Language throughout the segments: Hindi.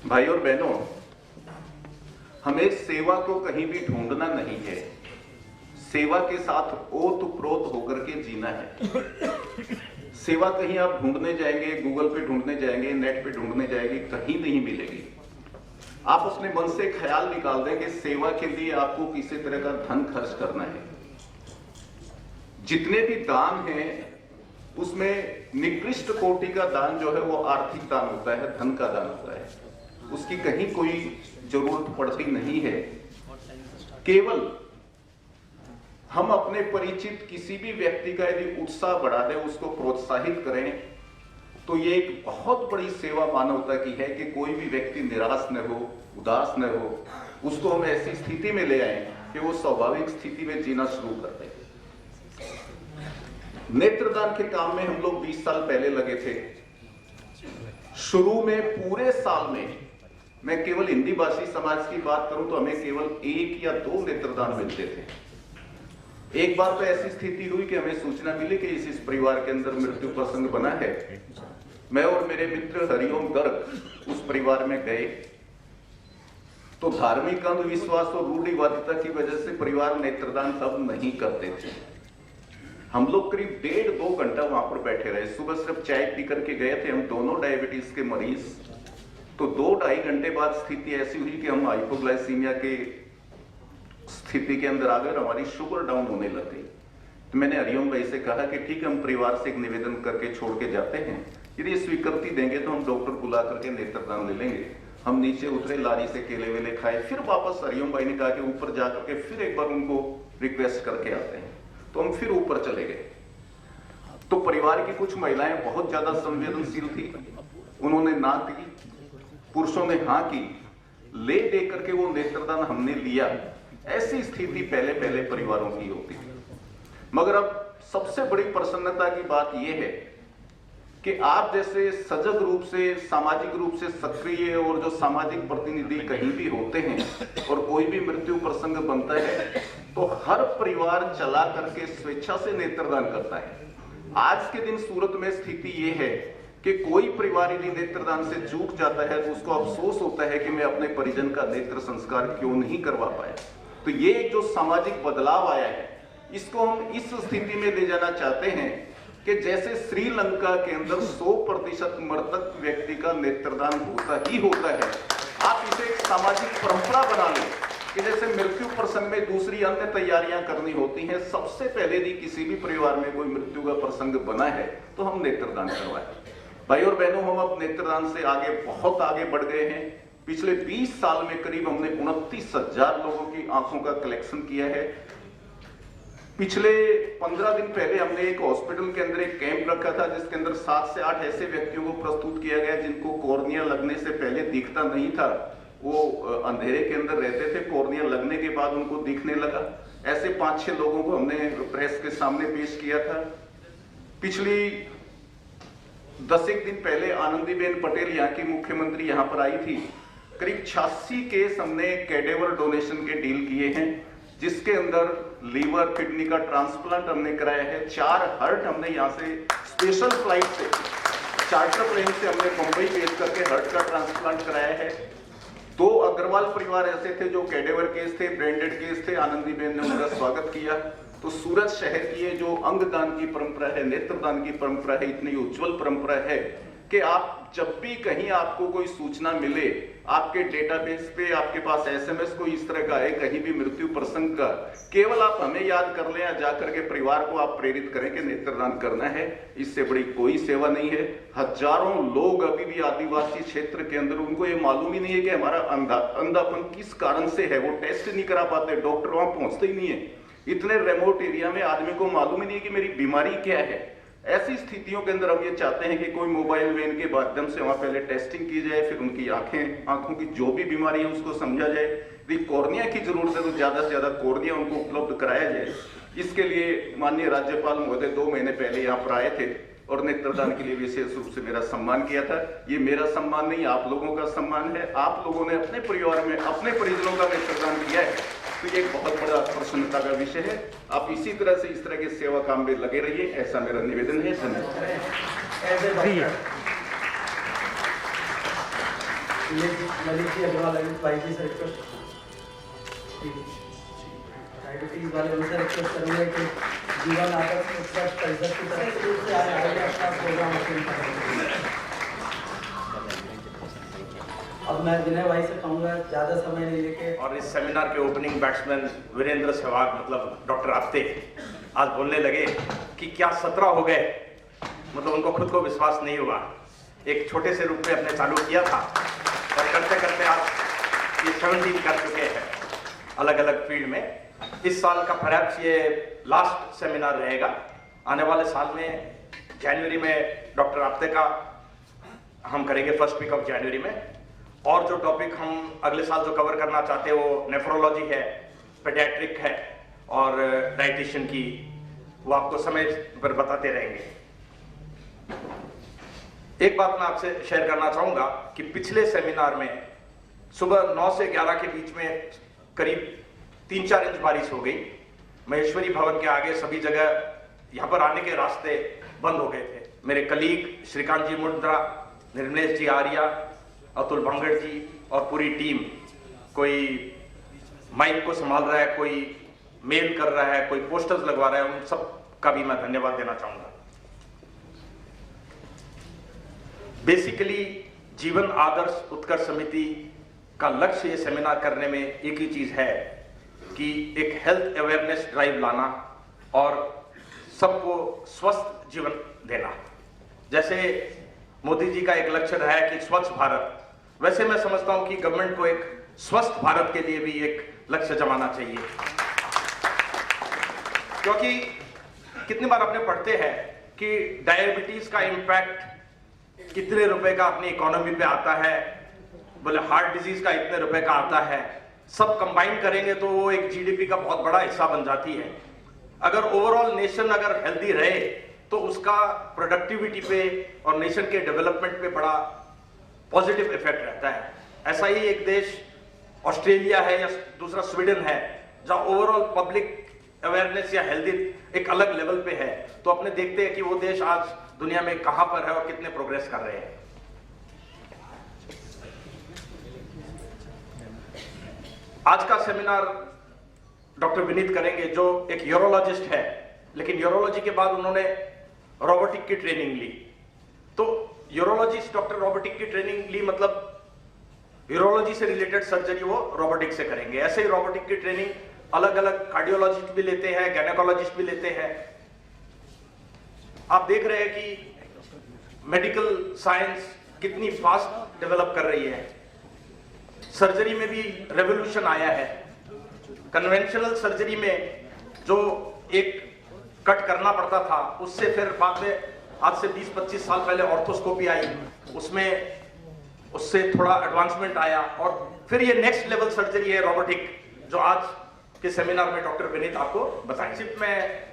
भाई और बहनों, हमें सेवा को कहीं भी ढूंढना नहीं है, सेवा के साथ ओतप्रोत होकर के जीना है। सेवा कहीं आप ढूंढने जाएंगे, गूगल पे ढूंढने जाएंगे, नेट पे ढूंढने जाएंगे, कहीं नहीं मिलेगी। आप अपने मन से ख्याल निकाल दें कि सेवा के लिए आपको किसी तरह का धन खर्च करना है। जितने भी दान हैं उसमें निकृष्ट कोटि का दान जो है वो आर्थिक दान होता है, धन का दान होता है। उसकी कहीं कोई जरूरत पड़ती नहीं है। केवल हम अपने परिचित किसी भी व्यक्ति का यदि उत्साह बढ़ा दें, उसको प्रोत्साहित करें, तो ये एक बहुत बड़ी सेवा मानवता की है कि कोई भी व्यक्ति निराश न हो, उदास न हो। उसको हम ऐसी स्थिति में ले आए कि वो स्वाभाविक स्थिति में जीना शुरू कर दे। नेत्रदान के काम में हम लोग 20 साल पहले लगे थे। शुरू में पूरे साल में मैं केवल हिंदी भाषी समाज की बात करूं तो हमें केवल 1 या 2 नेत्रदान मिलते थे। एक बार तो ऐसी स्थिति हुई कि हमें सूचना मिली कि इस परिवार के अंदर मृत्यु प्रसंग बना है। मैं और मेरे मित्र हरिओम गर्ग उस परिवार में गए तो धार्मिक अंधविश्वास और रूढ़िवादिता की वजह से परिवार नेत्रदान तब नहीं करते थे। हम लोग करीब 1.5-2 घंटा वहां पर बैठे रहे। सुबह सिर्फ चाय पी करके गए थे, हम दोनों डायबिटीज के मरीज। तो 2-2.5 घंटे बाद स्थिति ऐसी हुई कि हम हाइपोग्लाइसीमिया के स्थिति के अंदर आ गए और हमारी शुगर डाउन होने लग गई। तो मैंने हरिओम भाई से कहा कि ठीक है, हम परिवार से एक निवेदन करके छोड़ के जाते हैं, यदि स्वीकृति देंगे तो हम डॉक्टर बुला करके नेत्रदान ले लेंगे। हम नीचे उतरे, लारी से केले वेले खाए, फिर वापस हरिओम भाई ने कहा कि ऊपर जाकर के फिर एक बार उनको रिक्वेस्ट करके आते हैं। तो हम फिर ऊपर चले गए। तो परिवार की कुछ महिलाएं बहुत ज्यादा संवेदनशील थी, उन्होंने ना की, पुरुषों ने हाँ की, ले दे करके वो नेत्रदान हमने लिया। ऐसी स्थिति पहले पहले परिवारों की होती थी। मगर अब सबसे बड़ी प्रसन्नता की बात यह है कि आप जैसे सजग रूप से, सामाजिक रूप से सक्रिय और जो सामाजिक प्रतिनिधि कहीं भी होते हैं और कोई भी मृत्यु प्रसंग बनता है तो हर परिवार चला करके स्वेच्छा से नेत्रदान करता है। आज के दिन सूरत में स्थिति यह है कि कोई परिवार यदि नेत्रदान से चूक जाता है तो उसको अफसोस होता है कि मैं अपने परिजन का नेत्र संस्कार क्यों नहीं करवा पाया। तो ये जो सामाजिक बदलाव आया है, इसको हम इस स्थिति में ले जाना चाहते हैं कि जैसे श्रीलंका के अंदर 100% मृतक व्यक्ति का नेत्रदान होता ही होता है। आप इसे एक सामाजिक परंपरा बना लें कि जैसे मृत्यु प्रसंग में दूसरी अन्य तैयारियां करनी होती हैं, सबसे पहले यदि किसी भी परिवार में कोई मृत्यु का प्रसंग बना है तो हम नेत्रदान करवाएं। भाई और बहनों, हम अब नेत्रदान से आगे बहुत आगे बढ़ गए हैं। पिछले 20 साल में करीब हमने 29,000 लोगों की आंखों का कलेक्शन किया है। पिछले 15 दिन पहले हमने एक हॉस्पिटल के अंदर एक कैंप रखा था जिसके अंदर 7 से 8 ऐसे व्यक्तियों को प्रस्तुत किया गया जिनको कॉर्निया लगने से पहले दिखता नहीं था। वो अंधेरे के अंदर रहते थे, कॉर्निया लगने के बाद उनको दिखने लगा। ऐसे 5-6 लोगों को हमने प्रेस के सामने पेश किया था। पिछली 10 दिन पहले आनंदीबेन पटेल यहाँ की मुख्यमंत्री यहाँ पर आई थी। करीब 86 केस हमने कैडेवर डोनेशन के डील किए हैं, जिसके अंदर लीवर, किडनी का ट्रांसप्लांट हमने कराया है। 4 हार्ट हमने यहाँ से स्पेशल फ्लाइट से, चार्टर प्लेन से हमने मुंबई भेज करके हार्ट का ट्रांसप्लांट कराया है। 2 अग्रवाल परिवार ऐसे थे जो कैडेवर केस थे, ब्रांडेड केस थे, आनंदीबेन ने उनका स्वागत किया। तो सूरत शहर की ये जो अंगदान की परंपरा है, नेत्रदान की परंपरा है, इतनी उज्जवल परंपरा है कि आप जब भी कहीं आपको कोई सूचना मिले, आपके डेटाबेस पे आपके पास एसएमएस कोई इस तरह का है कहीं भी मृत्यु प्रसंग का, केवल आप हमें याद कर लें या जाकर के परिवार को आप प्रेरित करें कि नेत्रदान करना है। इससे बड़ी कोई सेवा नहीं है। हजारों लोग अभी भी आदिवासी क्षेत्र के अंदर, उनको ये मालूम ही नहीं है कि हमारा अंधापन किस कारण से है। वो टेस्ट नहीं करा पाते, डॉक्टर वहां पहुंचते ही नहीं है। इतने रिमोट एरिया में आदमी को मालूम ही नहीं कि मेरी बीमारी क्या है। ऐसी स्थितियों के अंदर हम ये चाहते हैं कि कोई मोबाइल वैन के माध्यम से वहां पहले टेस्टिंग की जाए, फिर उनकी आंखों की जो भी बीमारी है उसको समझा जाए। यदि कॉर्निया की जरूरत है तो ज्यादा से ज्यादा कॉर्निया उनको उपलब्ध कराया जाए। इसके लिए माननीय राज्यपाल महोदय 2 महीने पहले यहाँ पर आए थे और नेत्रदान के लिए विशेष रूप से मेरा सम्मान किया था। ये मेरा सम्मान नहीं, आप लोगों का सम्मान है। आप लोगों ने अपने परिवार में अपने परिजनों का नेत्रदान किया है, तो ये एक बहुत बड़ा प्रसन्नता का विषय है। आप इसी तरह से इस तरह के सेवा काम में लगे रहिए, ऐसा मेरा निवेदन है। धन्यवाद। ललित जी अग्रवाल, ललित भाई जी से रिक्वेस्ट, डायबिटीज वाले उनसे रिक्वेस्ट करूँगा कि जीवन आदर्श उत्कर्ष परिषद की तरफ से आगे अपना प्रोग्राम अटेंड करें। अब मैं विनय भाई से कहूँगा ज़्यादा समय नहीं लेके। और इस सेमिनार के ओपनिंग बैट्समैन वीरेंद्र सहवाग मतलब डॉक्टर आपते आज बोलने लगे कि क्या 17 हो गए, मतलब उनको खुद को विश्वास नहीं हुआ। एक छोटे से रूप में अपने चालू किया था और करते करते आज ये 17 कर चुके हैं अलग अलग फील्ड में। इस साल का परहैप्स ये लास्ट सेमिनार रहेगा। आने वाले साल में जनवरी में डॉक्टर आपते का हम करेंगे फर्स्ट वीक ऑफ जनवरी में। और जो टॉपिक हम अगले साल जो कवर करना चाहते हैं वो नेफ्रोलॉजी है, पेडियाट्रिक है और डाइटिशियन की, वो आपको समय पर बताते रहेंगे। एक बात मैं आपसे शेयर करना चाहूंगा कि पिछले सेमिनार में सुबह 9 से 11 के बीच में करीब 3-4 इंच बारिश हो गई। महेश्वरी भवन के आगे सभी जगह यहाँ पर आने के रास्ते बंद हो गए थे। मेरे कलीग श्रीकांत जी मुंद्रा, निर्मलेश जी आर्या, अतुल भांगड़ जी और पूरी टीम, कोई माइक को संभाल रहा है, कोई मेल कर रहा है, कोई पोस्टर्स लगवा रहा है, उन सब का भी मैं धन्यवाद देना चाहूंगा। बेसिकली जीवन आदर्श उत्कर्ष समिति का लक्ष्य ये सेमिनार करने में एक ही चीज है कि एक हेल्थ अवेयरनेस ड्राइव लाना और सबको स्वस्थ जीवन देना। जैसे मोदी जी का एक लक्ष्य रहा है कि स्वच्छ भारत, वैसे मैं समझता हूं कि गवर्नमेंट को एक स्वस्थ भारत के लिए भी एक लक्ष्य जमाना चाहिए। क्योंकि कितनी बार आपने पढ़ते हैं कि डायबिटीज का इंपैक्ट कितने रुपए का अपनी इकोनॉमी पे आता है, बोले हार्ट डिजीज का इतने रुपए का आता है, सब कंबाइन करेंगे तो वो एक जीडीपी का बहुत बड़ा हिस्सा बन जाती है। अगर ओवरऑल नेशन अगर हेल्दी रहे तो उसका प्रोडक्टिविटी पे और नेशन के डेवलपमेंट पे बड़ा पॉजिटिव इफेक्ट रहता है। ऐसा ही एक देश ऑस्ट्रेलिया है या दूसरा स्वीडन है जहां ओवरऑल पब्लिक अवेयरनेस या हेल्दी एक अलग लेवल पे है, तो अपने देखते हैं कि वो देश आज दुनिया में कहां पर है और कितने प्रोग्रेस कर रहे हैं। आज का सेमिनार डॉक्टर विनीत करेंगे जो एक यूरोलॉजिस्ट है, लेकिन यूरोलॉजी के बाद उन्होंने रोबोटिक की ट्रेनिंग ली। तो यूरोलॉजिस्ट डॉक्टर रोबोटिक की ट्रेनिंग ली मतलब यूरोलॉजी से रिलेटेड सर्जरी वो रोबोटिक से करेंगे। ऐसे ही रोबोटिक की ट्रेनिंग अलग अलग कार्डियोलॉजिस्ट भी लेते हैं, गायनेकोलॉजिस्ट भी लेते हैं। आप देख रहे हैं कि मेडिकल साइंस कितनी फास्ट डेवलप कर रही है। सर्जरी में भी रेवोल्यूशन आया है। कन्वेंशनल सर्जरी में जो एक कट करना पड़ता था, उससे फिर बाद में आज से 20-25 साल पहले ऑर्थोस्कोपी आई, उससे थोड़ा एडवांसमेंट आया और फिर ये नेक्स्ट लेवल सर्जरी है रोबोटिक, जो आज के सेमिनार में डॉक्टर विनीत आपको बताएंगे।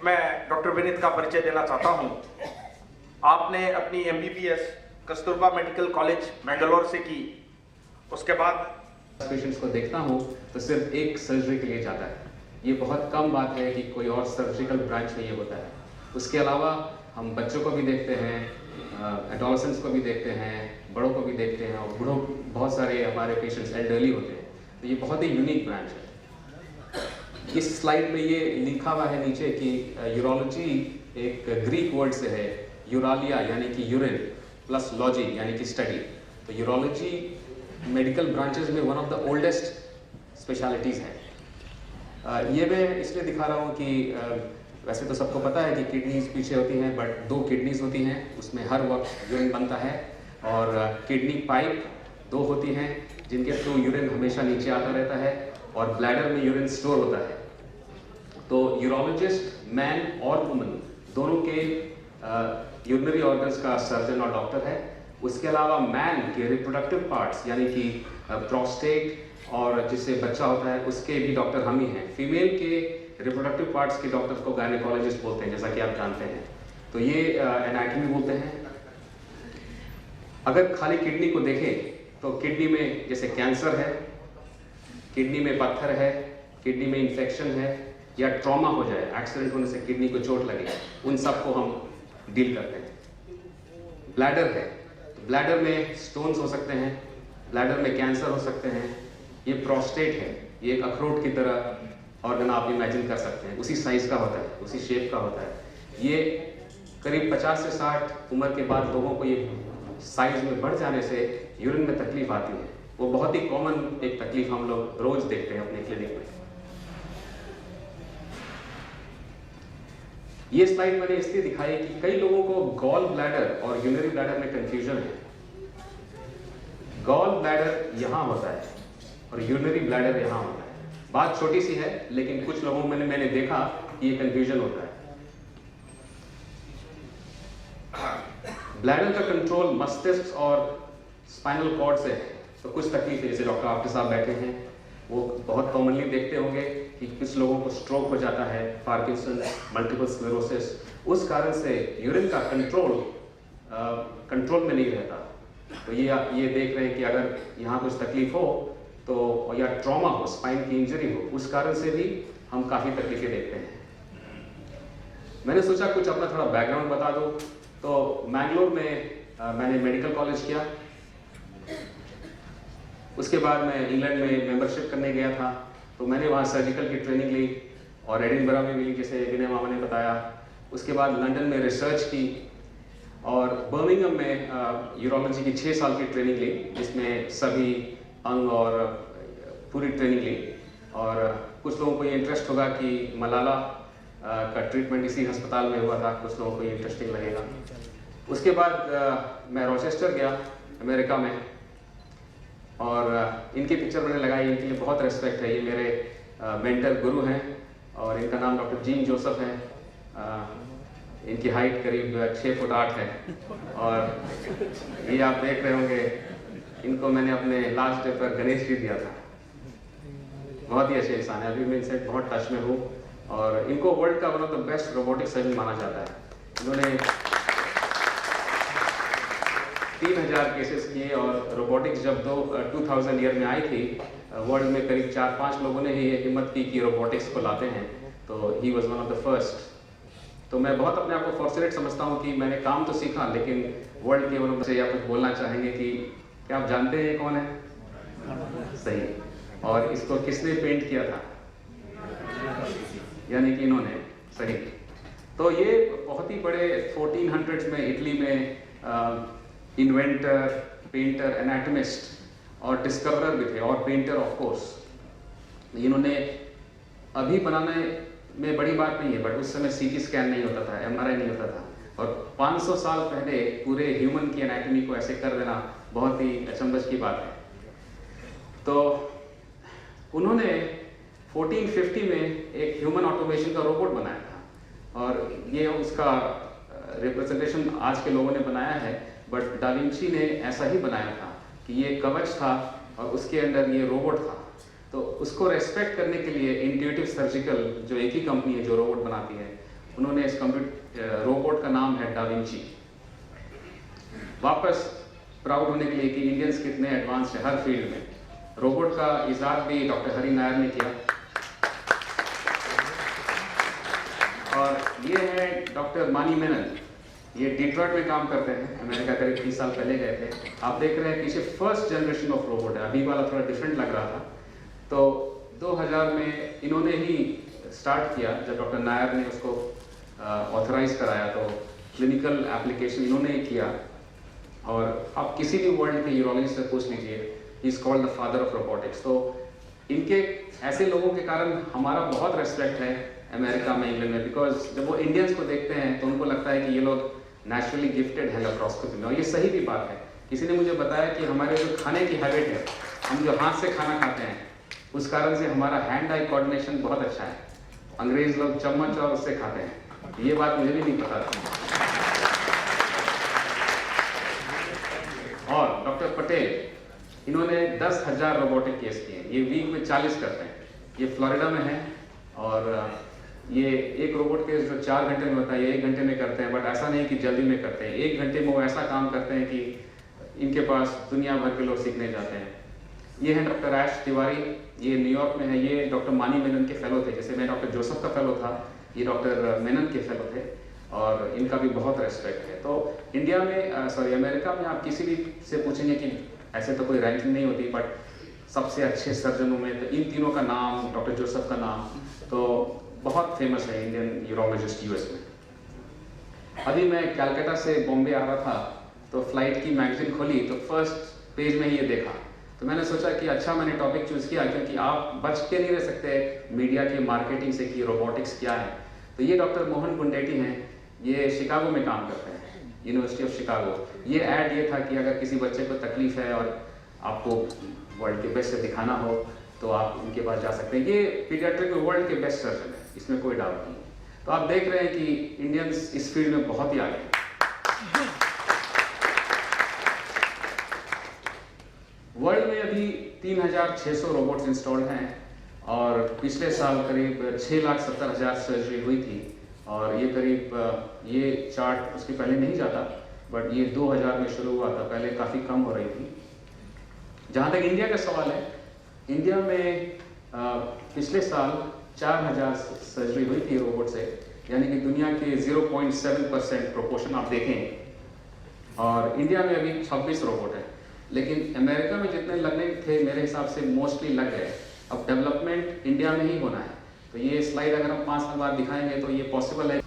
मैं डॉक्टर विनीत का परिचय देना चाहता हूं। आपने अपनी MBBS Kasturba medical college Mangalore से की, उसके बाद पेशेंट्स को देखता हूँ तो सिर्फ एक सर्जरी के लिए जाता है। ये बहुत कम बात है कि कोई और सर्जिकल ब्रांच में ये होता है। उसके अलावा हम बच्चों को भी देखते हैं, एडोलसेंट्स को भी देखते हैं, बड़ों को भी देखते हैं और बूढ़ों बहुत सारे हमारे पेशेंट्स एल्डरली होते हैं। तो ये बहुत ही यूनिक ब्रांच है। इस स्लाइड में ये लिखा हुआ है नीचे कि यूरोलॉजी एक ग्रीक वर्ड से है, यूरालिया यानी कि यूरिन प्लस लॉजी यानी कि स्टडी। तो यूरोलॉजी मेडिकल ब्रांचेस में one of the oldest specialities है। ये मैं इसलिए दिखा रहा हूँ कि वैसे तो सबको पता है कि किडनीज पीछे होती हैं, बट 2 किडनीज होती हैं, उसमें हर वक्त यूरिन बनता है और किडनी पाइप 2 होती हैं जिनके थ्रू यूरिन हमेशा नीचे आता रहता है और ब्लैडर में यूरिन स्टोर होता है। तो यूरोलॉजिस्ट मैन और वुमन दोनों के यूरिनरी ऑर्गन्स का सर्जन और डॉक्टर है। उसके अलावा मैन के रिप्रोडक्टिव पार्ट्स यानी कि प्रोस्टेट और जिससे बच्चा होता है उसके भी डॉक्टर हम ही हैं। फीमेल के रिप्रोडक्टिव पार्ट्स के डॉक्टर्स को गायनेकोलॉजिस्ट बोलते हैं, जैसा कि आप जानते हैं। तो ये एनाटॉमी बोलते हैं। अगर खाली किडनी को देखें तो किडनी में जैसे कैंसर है, किडनी में पत्थर है, किडनी में इन्फेक्शन है या ट्रॉमा हो जाए, एक्सीडेंट होने से किडनी को चोट लगे, उन सबको हम डील करते हैं। ब्लैडर है, ब्लैडर में स्टोन्स हो सकते हैं, ब्लैडर में कैंसर हो सकते हैं। ये प्रोस्टेट है, ये एक अखरोट की तरह ऑर्गन आप इमेजिन कर सकते हैं, उसी साइज का होता है, उसी शेप का होता है। ये करीब 50 से 60 उम्र के बाद लोगों को ये साइज में बढ़ जाने से यूरिन में तकलीफ आती है। वो बहुत ही कॉमन एक तकलीफ हम लोग रोज देखते हैं अपने क्लिनिक में। ये स्लाइड मैंने इसलिए दिखाई कि कई लोगों को गॉल ब्लैडर और यूरिनरी ब्लैडर में कंफ्यूजन है। गॉल ब्लैडर यहाँ होता है और यूरिनरी ब्लैडर यहाँ होता है। बात छोटी सी है, लेकिन कुछ लोगों में मैंने देखा कि ये कंफ्यूजन होता है। ब्लैडर का कंट्रोल मस्तिष्क और स्पाइनल कॉर्ड से है। तो कुछ तकलीफ है, जैसे डॉक्टर आपके साथ बैठे हैं, वो बहुत कॉमनली देखते होंगे कि कुछ लोगों को स्ट्रोक हो जाता है, पार्किंसन, मल्टीपल स्क्लेरोसिस। उस कारण से यूरिन का कंट्रोल में नहीं रहता। तो ये देख रहे हैं कि अगर यहाँ कुछ तकलीफ हो तो, या ट्रॉमा हो, स्पाइन की इंजरी हो, उस कारण से भी हम काफ़ी तकलीफें देखते हैं। मैंने सोचा कुछ अपना थोड़ा बैकग्राउंड बता दूं। तो मैंगलोर में मैंने मेडिकल कॉलेज किया। उसके बाद मैं इंग्लैंड में मेंबरशिप करने गया था, तो मैंने वहाँ सर्जिकल की ट्रेनिंग ली और एडिनबरा में भी, जैसे विनय मामा ने बताया। उसके बाद लंदन में रिसर्च की और बर्मिंघम में यूरोलॉजी की 6 साल की ट्रेनिंग ली, जिसमें सभी अंग और पूरी ट्रेनिंग ली। और कुछ लोगों को ये इंटरेस्ट होगा कि मलाला का ट्रीटमेंट इसी अस्पताल में हुआ था, कुछ लोगों को ये इंटरेस्टिंग लगेगा। उसके बाद मैं रोचेस्टर गया अमेरिका में, और इनकी पिक्चर मैंने लगाई। इनके लिए बहुत रेस्पेक्ट है, ये मेरे मेंटर गुरु हैं और इनका नाम डॉक्टर जीन जोसेफ है। इनकी हाइट करीब 6 फुट 8 है और ये आप देख रहे होंगे, इनको मैंने अपने लास्ट डे पर गणेश जी दिया था। बहुत ही अच्छे इंसान है, अभी मैं इनसे बहुत टच में हूँ और इनको वर्ल्ड का one of the best robotic surgeon माना जाता है। इन्होंने 3000 केसेस किए और रोबोटिक्स जब 2000 ईयर में आई थी, वर्ल्ड में करीब 4-5 लोगों ने ही ये हिम्मत की कि रोबोटिक्स को लाते हैं, तो he was one of the first. तो मैं बहुत अपने आप को फॉर्चुनेट समझता हूँ कि मैंने काम तो सीखा, लेकिन वर्ल्ड के वन ऑफ से या कुछ बोलना चाहेंगे कि क्या आप जानते हैं ये कौन है? सही। और इसको किसने पेंट किया था? यानी कि इन्होंने। सही। तो ये बहुत ही बड़े 1400s में इटली में इन्वेंटर, पेंटर, एनाटमिस्ट और डिस्कवरर भी थे, और पेंटर ऑफ कोर्स। इन्होंने अभी बनाने में बड़ी बात नहीं है, बट उस समय सीटी स्कैन नहीं होता था, एमआरआई नहीं होता था, और 500 साल पहले पूरे ह्यूमन की एनाटॉमी को ऐसे कर देना बहुत ही अचंभज की बात है। तो उन्होंने 1450 में एक ह्यूमन ऑटोमेशन का रोबोट बनाया था, और ये उसका रिप्रेजेंटेशन आज के लोगों ने बनाया है, बट डा विंची ने ऐसा ही बनाया था कि ये कवच था और उसके अंदर ये रोबोट था। तो उसको रेस्पेक्ट करने के लिए इंट्यूटिव सर्जिकल, जो एक ही कंपनी है जो रोबोट बनाती है, उन्होंने इस रोबोट का नाम है डा विंची। वापस प्राउड होने के लिए कि इंडियंस कितने एडवांस है हर फील्ड में। रोबोट का इजाद भी डॉक्टर हरि नायर ने किया। और ये है डॉक्टर मानी मेनन, ये डिट्रॉइट में काम करते हैं, अमेरिका करीब 30 साल पहले गए थे। आप देख रहे हैं पीछे फर्स्ट जनरेशन ऑफ रोबोट है, अभी वाला थोड़ा डिफरेंट लग रहा था। तो 2000 में इन्होंने ही स्टार्ट किया, जब डॉक्टर नायर ने उसको ऑथराइज कराया, तो क्लिनिकल एप्लीकेशन इन्होंने ही किया। और आप किसी भी वर्ल्ड के यूरोलॉजिस्ट से पूछ लीजिए, he is called the father of robotics. तो इनके ऐसे लोगों के कारण हमारा बहुत रेस्पेक्ट है अमेरिका में, इंग्लैंड में, बिकॉज जब वो इंडियंस को देखते हैं तो उनको लगता है कि ये लोग नेचुरली गिफ्टेड है लैप्रोस्कोपी में। और ये सही भी बात है। किसी ने मुझे बताया कि हमारे जो खाने की हैबिट है, हम जो हाथ से खाना खाते हैं, उस कारण से हमारा हैंड आई कोऑर्डिनेशन बहुत अच्छा है। अंग्रेज लोग चम्मच और उससे खाते हैं, ये बात मुझे भी नहीं पता थी। और डॉक्टर पटेल, इन्होंने 10,000 रोबोटिक केस किए, ये वीक में 40 करते हैं। ये फ्लोरिडा में है, और ये एक रोबोट केस जो 4 घंटे में होता है, ये 1 घंटे में करते हैं। बट ऐसा नहीं कि जल्दी में करते हैं, 1 घंटे में वो ऐसा काम करते हैं कि इनके पास दुनिया भर के लोग सीखने जाते हैं। ये है डॉक्टर ऐश तिवारी, ये न्यूयॉर्क में है। ये डॉक्टर मानी मेनन के फेलो थे, जैसे मैं डॉक्टर जोसेफ का फेलो था, ये डॉक्टर मेनन के फेलो थे, और इनका भी बहुत रेस्पेक्ट है। तो इंडिया में अमेरिका में आप किसी भी से पूछेंगे कि ऐसे तो कोई रैंकिंग नहीं होती, बट सबसे अच्छे सर्जनों में तो इन तीनों का नाम, डॉक्टर जोसेफ का नाम तो बहुत फेमस है इंडियन यूरोलॉजिस्ट यूएस में। अभी मैं कलकत्ता से बॉम्बे आ रहा था तो फ्लाइट की मैगजीन खोली तो फर्स्ट पेज में ही ये देखा, तो मैंने सोचा कि अच्छा मैंने टॉपिक चूज़ किया, क्योंकि आप बच के नहीं रह सकते मीडिया की मार्केटिंग से कि रोबोटिक्स क्या है। तो ये डॉक्टर मोहन गुंडेटी हैं, ये शिकागो में काम करते हैं, यूनिवर्सिटी ऑफ शिकागो। ये ऐड ये था कि अगर किसी बच्चे को तकलीफ है और आपको वर्ल्ड के बेस्ट से दिखाना हो तो आप उनके पास जा सकते हैं। ये पीडियाट्रिक वर्ल्ड के बेस्ट सर्जन है, इसमें कोई डाउट नहीं है। तो आप देख रहे हैं कि इंडियंस इस फील्ड में बहुत ही आगे हैं। वर्ल्ड में अभी 3600 रोबोट्स इंस्टॉल्ड हैं और पिछले साल करीब 6,70,000 सर्जरी हुई थी। और ये करीब ये चार्ट उसके पहले नहीं जाता, बट ये 2000 में शुरू हुआ था, पहले काफ़ी कम हो रही थी। जहाँ तक इंडिया का सवाल है, इंडिया में पिछले साल 4000 सर्जरी हुई थी रोबोट से, यानी कि दुनिया के 0.7% प्रोपोर्शन आप देखें। और इंडिया में अभी 26 रोबोट है, लेकिन अमेरिका में जितने लगने थे मेरे हिसाब से मोस्टली लग गए। अब डेवलपमेंट इंडिया में ही होना है। तो ये स्लाइड अगर हम 5 साल बाद दिखाएंगे तो ये पॉसिबल है।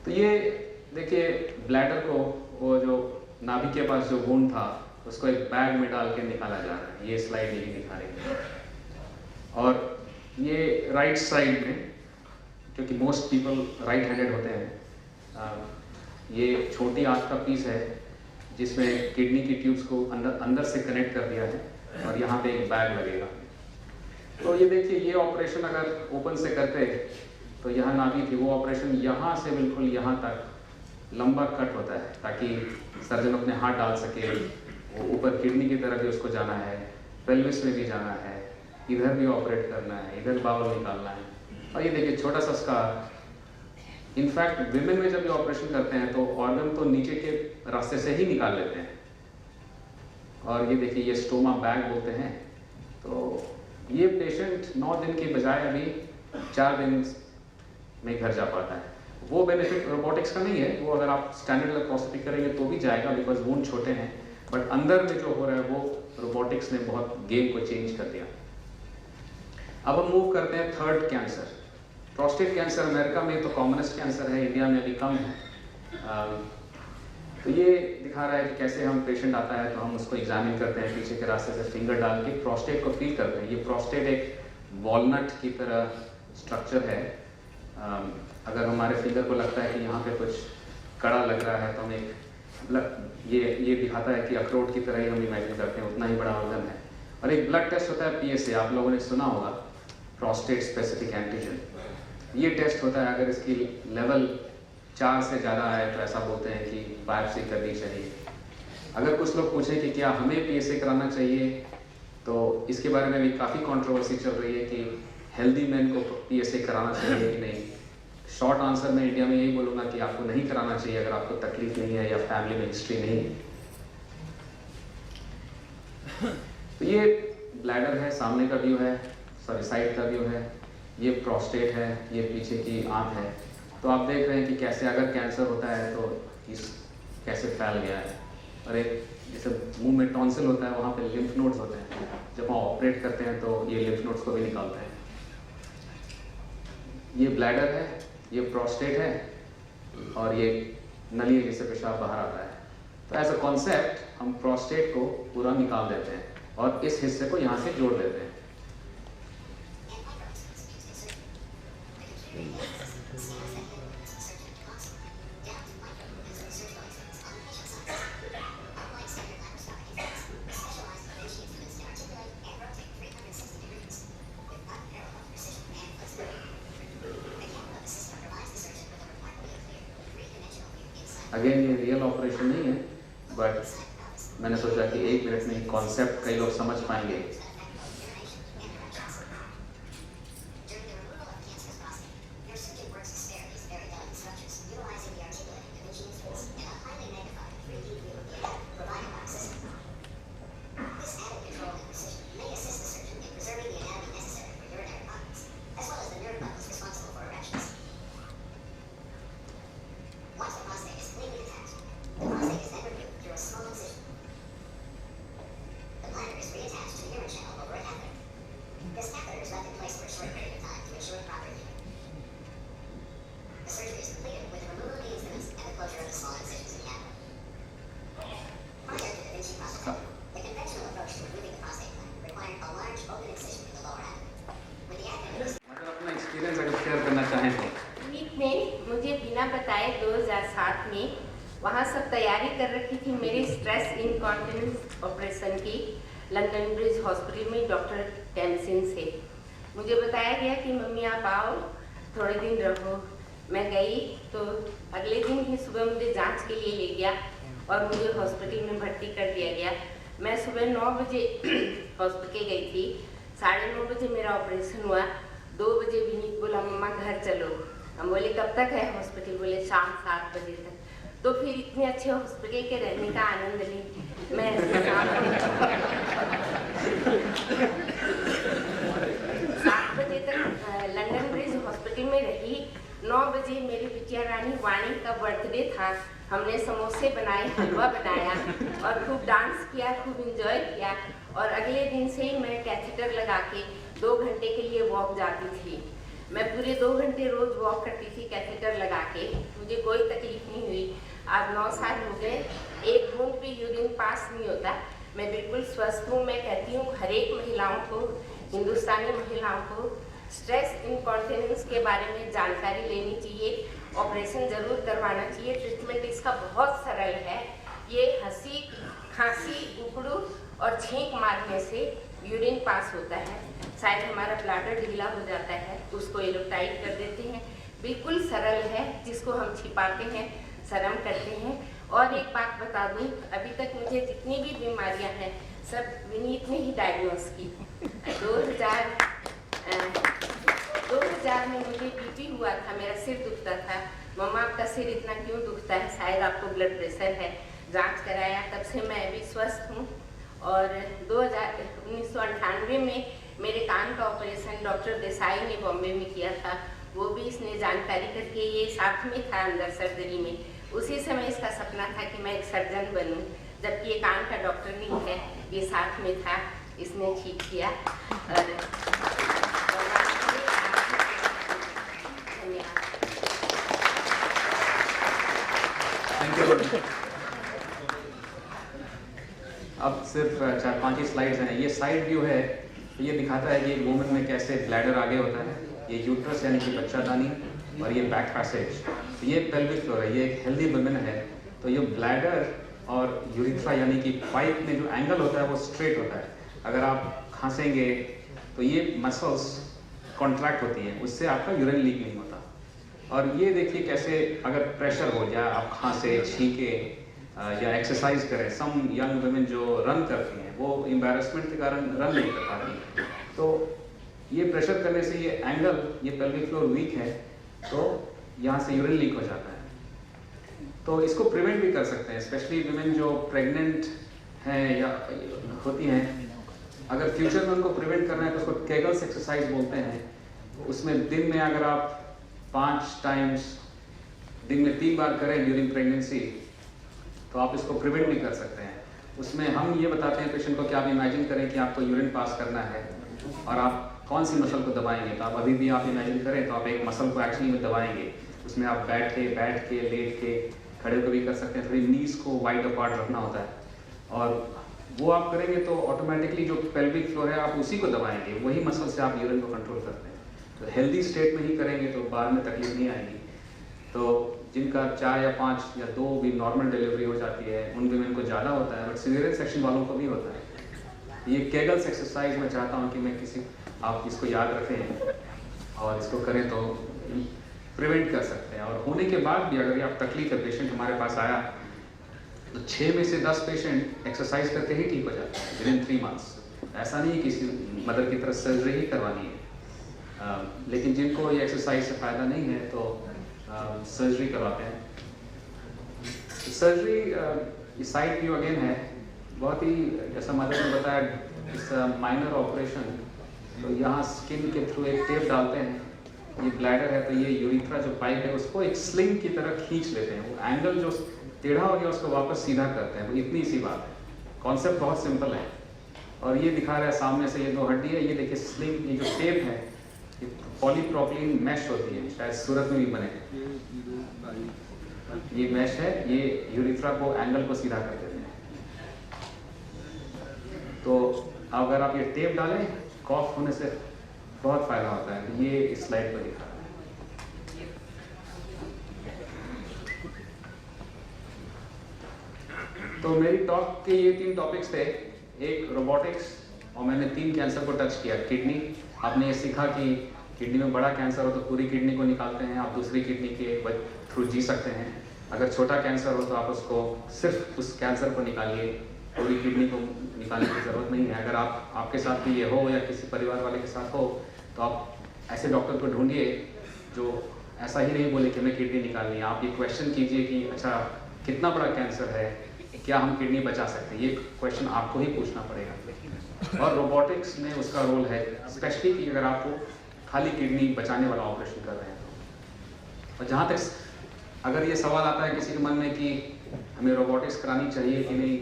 तो ये देखिए ब्लैडर को, वो जो नाभि के पास जो वुंड था उसको एक बैग में डाल के निकाला जा रहा है। ये स्लाइड यही दिखा रही है। और ये राइट साइड में, क्योंकि मोस्ट पीपल राइट हैंडेड होते हैं, ये छोटी आंत का पीस है जिसमें किडनी की ट्यूब्स को अंदर से कनेक्ट कर दिया है और यहाँ पे एक बैग लगेगा। तो ये देखिए, ये ऑपरेशन अगर ओपन से करते तो यहाँ नाभि थी, वो ऑपरेशन यहाँ से बिल्कुल यहाँ तक लंबा कट होता है ताकि सर्जन अपने हाथ डाल सके। वो ऊपर किडनी की तरफ भी उसको जाना है, पेल्विस में भी जाना है, इधर भी ऑपरेट करना है, इधर बाउल निकालना है। और ये देखिए छोटा सा स्कार। इनफैक्ट विमेन में जब ये ऑपरेशन करते हैं तो ऑर्गन तो नीचे के रास्ते से ही निकाल लेते हैं। और ये देखिए, ये स्टोमा बैग बोलते हैं। तो ये पेशेंट 9 दिन के बजाय अभी 4 दिन में घर जा पाता है। वो बेनिफिट रोबोटिक्स का नहीं है, वो अगर आप स्टैंडर्ड लेप्रोस्कोपी करेंगे तो भी जाएगा, बिकॉज वुंड छोटे हैं। बट अंदर में जो हो रहा है वो रोबोटिक्स ने बहुत गेम को चेंज कर दिया। अब हम मूव करते हैं third cancer. Prostate cancer America में तो कॉमनेस्ट कैंसर है, इंडिया में अभी कम है। तो ये दिखा रहा है कि कैसे हम पेशेंट आता है तो हम उसको एग्जामिन करते हैं, पीछे के रास्ते से फिंगर डाल के प्रोस्टेट को फील करते हैं। ये प्रोस्टेट एक वॉलनट की तरह स्ट्रक्चर है। अगर हमारे फिंगर को लगता है कि यहाँ पे कुछ कड़ा लग रहा है तो हम एक ये दिखाता है कि अखरोट की तरह ही हम इमेजिन करते हैं, उतना ही बड़ा ऑर्गन है। और एक ब्लड टेस्ट होता है PSA, आप लोगों ने सुना होगा, प्रोस्टेट स्पेसिफिक एंटीजन। ये टेस्ट होता है, अगर इसकी लेवल 4 से ज़्यादा है तो ऐसा बोलते हैं कि बायोप्सी करनी चाहिए। अगर कुछ लोग पूछें कि क्या हमें PSA कराना चाहिए, तो इसके बारे में भी काफ़ी कंट्रोवर्सी चल रही है कि हेल्दी मैन को PSA कराना चाहिए कि नहीं। शॉर्ट आंसर मैं इंडिया में यही बोलूँगा कि आपको नहीं कराना चाहिए अगर आपको तकलीफ नहीं है या फैमिली में हिस्ट्री नहीं है। तो ये ब्लैडर है, सामने का व्यू है, सॉरी साइड का व्यू है। ये प्रोस्टेट है, ये पीछे की आंत है। तो आप देख रहे हैं कि कैसे अगर कैंसर होता है तो इस कैसे फैल गया है। और एक जैसे मुंह में टॉन्सिल होता है, वहाँ पे लिम्फ नोड्स होते हैं, जब हम ऑपरेट करते हैं तो ये लिम्फ नोड्स को भी निकालते हैं। ये ब्लैडर है, ये प्रोस्टेट है और ये नली है जिससे पेशाब बाहर आता है। तो एज अ कॉन्सेप्ट हम प्रोस्टेट को पूरा निकाल देते हैं और इस हिस्से को यहाँ से जोड़ देते हैं। अगेन ये रियल ऑपरेशन नहीं है, बट मैंने सोचा कि 1 मिनट में कॉन्सेप्ट कई लोग समझ पाएंगे। वहाँ सब तैयारी कर रखी थी मेरी स्ट्रेस इनकॉन्टिनेंस ऑपरेशन की लंदन ब्रिज हॉस्पिटल में डॉक्टर कैम्सिन से। मुझे बताया गया कि मम्मी आप आओ, थोड़े दिन रहो। मैं गई तो अगले दिन ही सुबह मुझे जांच के लिए ले गया और मुझे हॉस्पिटल में भर्ती कर दिया गया। मैं सुबह 9 बजे हॉस्पिटल गई थी, 9:30 बजे मेरा ऑपरेशन हुआ। 2 बजे विनीत बोला मम्मा घर चलो। हम बोले कब तक है हॉस्पिटल? बोले शाम 7 बजे तक। तो फिर इतने अच्छे हॉस्पिटल के रहने का आनंद ली मैं। 7 बजे तक लंदन ब्रिज हॉस्पिटल में रही। 9 बजे मेरी बिटिया रानी वाणी का बर्थडे था। हमने समोसे बनाए, हलवा बनाया और खूब डांस किया, खूब एंजॉय किया। और अगले दिन से ही मैं कैथेटर लगा के 2 घंटे के लिए वॉक जाती थी। मैं पूरे 2 घंटे रोज वॉक करती थी कैथेटर लगा के। मुझे कोई तकलीफ नहीं हुई। आज 9 साल हो गए, एक बूंद भी यूरिन पास नहीं होता। मैं बिल्कुल स्वस्थ हूँ। मैं कहती हूँ हर एक महिलाओं को, हिंदुस्तानी महिलाओं को स्ट्रेस इनकॉन्टिनेंस के बारे में जानकारी लेनी चाहिए। ऑपरेशन जरूर करवाना चाहिए। ट्रीटमेंट इसका बहुत सरल है। ये हंसी, खांसी, उकड़ू और छींक मारने से यूरिन पास होता है। शायद हमारा ब्लैडर ढीला हो जाता है, उसको ये लोग टाइट कर देते हैं। बिल्कुल सरल है, जिसको हम छिपाते हैं, शर्म करते हैं। और एक बात बता दूं, अभी तक मुझे जितनी भी बीमारियां हैं सब विनीत ने ही डायग्नोस की। 2000 में मुझे बीपी हुआ था, मेरा सिर दुखता था। मम्मा आपका सिर इतना क्यों दुखता है? शायद आपको ब्लड प्रेशर है। जांच कराया, तब से मैं अभी स्वस्थ हूँ। और 1998 में मेरे कान का ऑपरेशन डॉक्टर देसाई ने बॉम्बे में किया था। वो भी इसने जानकारी करके, ये साथ में था अंदर सर्जरी में। उसी समय इसका सपना था कि मैं एक सर्जन बनूं, जबकि ये कान का डॉक्टर नहीं है, ये साथ में था। इसने ठीक किया। और अब सिर्फ 4-5 ही स्लाइड्स हैं। ये साइड व्यू है, तो ये दिखाता है कि एक वुमन में कैसे ब्लैडर आगे होता है। ये यूट्रस यानी कि बच्चादानी और ये बैक पैसेज। तो ये पेल्विक फ्लोर है, ये एक हेल्दी वुमन है। तो ये ब्लैडर और यूरिथ्रा यानी कि पाइप में जो एंगल होता है वो स्ट्रेट होता है। अगर आप खांसेंगे तो ये मसल्स कॉन्ट्रैक्ट होती हैं, उससे आपका यूरिन लीक नहीं होता। और ये देखिए कैसे अगर प्रेशर हो जाए, आप खांसे, छींके या एक्सरसाइज करें। सम यंग वुमेन जो रन करती हैं वो एम्बैरेसमेंट के कारण रन नहीं कर पाती। तो ये प्रेशर करने से ये एंगल, ये पेल्विक फ्लोर वीक है, तो यहाँ से यूरिन लीक हो जाता है। तो इसको प्रिवेंट भी कर सकते हैं, स्पेशली वुमेन जो प्रेग्नेंट हैं या होती हैं। अगर फ्यूचर में उनको प्रिवेंट करना है तो उसको केगल्स एक्सरसाइज बोलते हैं। उसमें दिन में अगर आप 5 टाइम्स दिन में 3 बार करें ड्यूरिंग प्रेगनेंसी, तो आप इसको प्रिवेंट भी कर सकते हैं। उसमें हम ये बताते हैं पेशेंट को कि आप इमेजिन करें कि आपको यूरिन पास करना है और आप कौन सी मसल को दबाएंगे। तो आप अभी भी आप इमेजिन करें तो आप एक मसल को एक्चुअली में दबाएंगे। उसमें आप बैठ के, लेट के, खड़े को भी कर सकते हैं। थोड़ी नीज को वाइड अपार्ट रखना होता है और वो आप करेंगे तो ऑटोमेटिकली जो पेल्विक फ्लोर है आप उसी को दबाएंगे, वही मसल से आप यूरिन को कंट्रोल करते हैं। तो हेल्दी स्टेट में ही करेंगे तो बाद में तकलीफ नहीं आएगी। तो जिनका 4 या 5 या 2 भी नॉर्मल डिलीवरी हो जाती है, उन विमेन को ज़्यादा होता है, बट सीजरियन सेक्शन वालों को भी होता है। ये केगल्स एक्सरसाइज मैं चाहता हूँ कि आप इसको याद रखें और इसको करें तो प्रिवेंट कर सकते हैं। और होने के बाद भी अगर आप तकलीफ है, पेशेंट हमारे पास आया तो 6 में से 10 पेशेंट एक्सरसाइज करते ही ठीक हो जाते हैं विदिन 3 मंथ्स। ऐसा नहीं है किसी मदर की तरफ सर्जरी ही करवानी है, लेकिन जिनको ये एक्सरसाइज से फ़ायदा नहीं है तो सर्जरी करवाते हैं। सर्जरी साइड व्यू अगेन है, बहुत ही जैसा मदर ने बताया, इस माइनर ऑपरेशन। तो यहाँ स्किन के थ्रू एक टेप डालते हैं, ये ब्लैडर है तो ये यूरिथ्रा जो पाइप है उसको एक स्लिंग की तरह खींच लेते हैं। वो एंगल जो टेढ़ा हो गया उसको वापस सीधा करते हैं। वो इतनी सी बात है, कॉन्सेप्ट बहुत सिंपल है। और ये दिखा रहा है सामने से ये 2 हड्डी है, ये देखिए स्लिंग, ये जो टेप है ये पॉलीप्रोपिलीन मैश होती है, शायद सूरत में भी बने। ये मैश है, ये यूरिथ्रा को एंगल को सीधा कर देते हैं। तो अगर आप ये टेप डालें, कॉफ होने से बहुत फायदा होता है। ये इस स्लाइड पर दिखा रहा है। तो मेरी टॉक के ये 3 टॉपिक्स थे, एक रोबोटिक्स, और मैंने 3 कैंसर को टच किया। किडनी, आपने ये सीखा कि किडनी में बड़ा कैंसर हो तो पूरी किडनी को निकालते हैं, आप दूसरी किडनी के थ्रू जी सकते हैं। अगर छोटा कैंसर हो तो आप उसको सिर्फ उस कैंसर को निकालिए, पूरी किडनी को निकालने की ज़रूरत नहीं है। अगर आपके साथ भी ये हो या किसी परिवार वाले के साथ हो तो आप ऐसे डॉक्टर को ढूंढिए जो ऐसा ही नहीं बोले कि हमें किडनी निकालनी है। आप ये क्वेश्चन कीजिए कि अच्छा कितना बड़ा कैंसर है, क्या हम किडनी बचा सकते हैं, ये क्वेश्चन आपको ही पूछना पड़ेगा। और रोबोटिक्स में उसका रोल है, स्पेशली कि अगर आपको खाली किडनी बचाने वाला ऑपरेशन कर रहे हैं तो। और जहाँ तक अगर ये सवाल आता है किसी के मन में कि हमें रोबोटिक्स करानी चाहिए कि नहीं,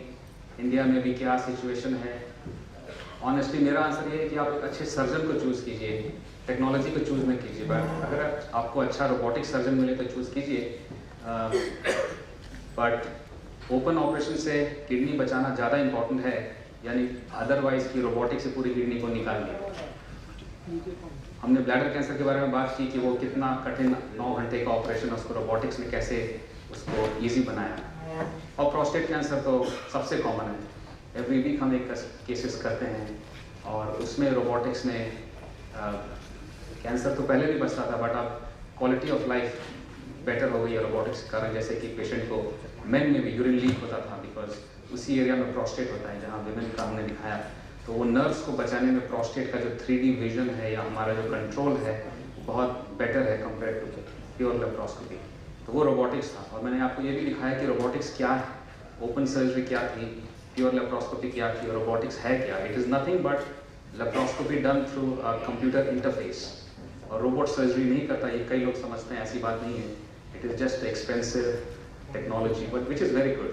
इंडिया में भी क्या सिचुएशन है, ऑनेस्टली मेरा आंसर ये है कि आप एक अच्छे सर्जन को चूज़ कीजिए, टेक्नोलॉजी को चूज़ न कीजिए। बट अगर आपको अच्छा रोबोटिक सर्जन मिले तो चूज़ कीजिए। बट ओपन ऑपरेशन से किडनी बचाना ज़्यादा इम्पोर्टेंट है, यानी अदरवाइज की रोबोटिक से पूरी किडनी को निकाल दिया। हमने ब्लैडर कैंसर के बारे में बात की कि वो कितना कठिन 9 घंटे का ऑपरेशन, उसको रोबोटिक्स ने कैसे उसको ईजी बनाया। और प्रोस्टेट कैंसर तो सबसे कॉमन है, एवरी वीक हम एक केसेस करते हैं, और उसमें रोबोटिक्स ने कैंसर तो पहले भी बचता था, बट अब क्वालिटी ऑफ लाइफ बेटर हो गई है रोबोटिक्स के कारण। जैसे कि पेशेंट को, मेन में भी यूरिन लीक होता था, बिकॉज उसी एरिया में प्रोस्टेट होता है जहाँ विमेन का हमने दिखाया, तो वो नर्व्स को बचाने में प्रोस्टेट का जो 3D विजन है या हमारा जो कंट्रोल है बहुत बेटर है कंपेयर टू प्योर लेप्रोस्कोपी। तो वो रोबोटिक्स था। और मैंने आपको ये भी दिखाया कि रोबोटिक्स क्या है, ओपन सर्जरी क्या थी, प्योर लेप्रोस्कोपी क्या थी, रोबोटिक्स है क्या। It is nothing but laparoscopy done through computer interface. और रोबोट सर्जरी नहीं करता, ये कई लोग समझते हैं, ऐसी बात नहीं है। It is just expensive technology but which is very good.